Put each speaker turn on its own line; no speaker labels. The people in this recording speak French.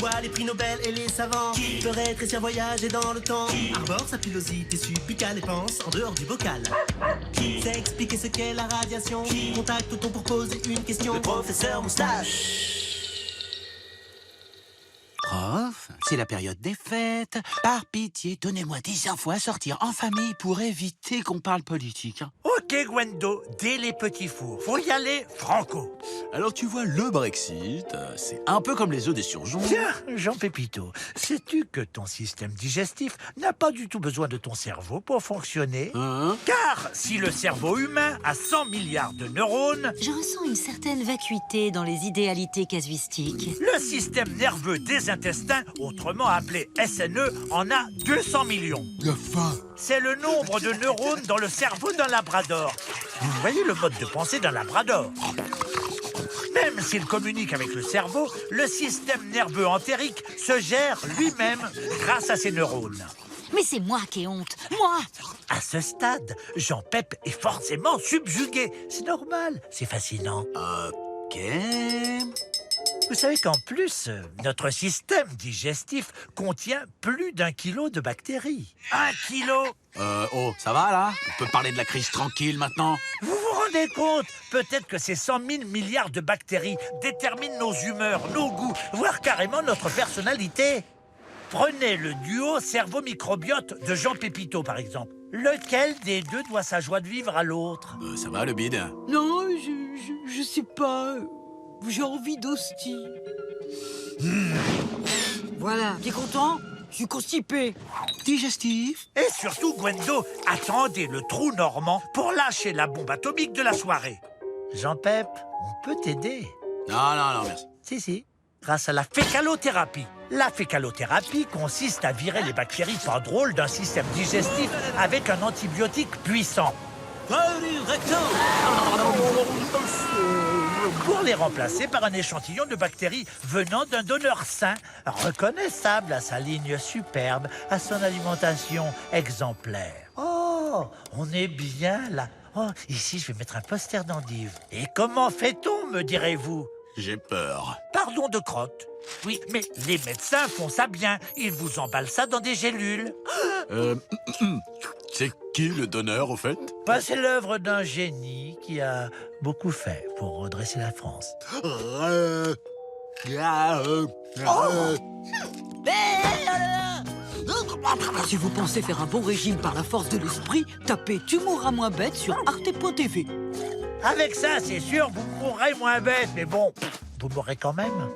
voit les prix Nobel et les savants qui feraient rétrécir voyager dans le temps. Arbore sa pilosité subbuccale et pense en dehors du bocal. C'est expliquer ce qu'est la radiation. Contacte-t-on pour poser une question? Le professeur Moustache.
Prof, c'est la période des fêtes. Par pitié, donnez-moi 10 infos à sortir en famille pour éviter qu'on parle politique.
Ok, Gwendo, dès les petits fours. Faut y aller franco.
Alors tu vois, le Brexit, c'est un peu comme les œufs des surgeons.
Tiens, Jean Pépito, sais-tu que ton système digestif n'a pas du tout besoin de ton cerveau pour fonctionner?
Hein?
Car si le cerveau humain a 100 milliards de neurones,
Je ressens une certaine vacuité dans les idéalités casuistiques.
le système nerveux des intestins, autrement appelé SNE, en a 200 millions.
La faim.
C'est le nombre de neurones dans le cerveau d'un labrador. Vous voyez le mode de pensée d'un labrador. Même s'il communique avec le cerveau, le système nerveux entérique se gère lui-même grâce à ses neurones.
Mais c'est moi qui ai honte, moi!
À ce stade, Jean Pep est forcément subjugué. C'est normal, c'est fascinant.
Ok.
Vous savez qu'en plus, notre système digestif contient plus d'1 kilo de bactéries. 1 kilo!
Oh, ça va là? On peut parler de la crise tranquille maintenant?
Vous vous rendez compte? Peut-être que ces 100 000 milliards de bactéries déterminent nos humeurs, nos goûts, voire carrément notre personnalité. Prenez le duo cerveau-microbiote de Jean Pépito, par exemple. Lequel des deux doit sa joie de vivre à l'autre?
Ça va le bide?
Non, je sais pas. J'ai envie d'hostie. Voilà, t'es content? Je suis constipé.
Digestif?
Et surtout, Gwendo, attendez le trou normand pour lâcher la bombe atomique de la soirée. Jean-Pep, on peut t'aider.
Non, merci.
Si, grâce à la fécalothérapie. La fécalothérapie consiste à virer les bactéries pas drôles d'un système digestif avec un antibiotique puissant. Pour les remplacer par un échantillon de bactéries venant d'un donneur sain, reconnaissable à sa ligne superbe, à son alimentation exemplaire. Oh, on est bien là. Oh, ici, je vais mettre un poster d'endive. Et comment fait-on, me direz-vous?
J'ai peur.
Pardon de crotte. Oui, mais les médecins font ça bien. Ils vous emballent ça dans des gélules.
C'est qui le donneur, au fait?
Bah, c'est l'œuvre d'un génie qui a beaucoup fait pour redresser la France.
Si vous pensez faire un bon régime par la force de l'esprit, tapez Tu mourras moins bête sur arte.tv.
Avec ça, c'est sûr, vous mourrez moins bête. Mais bon, vous mourrez quand même.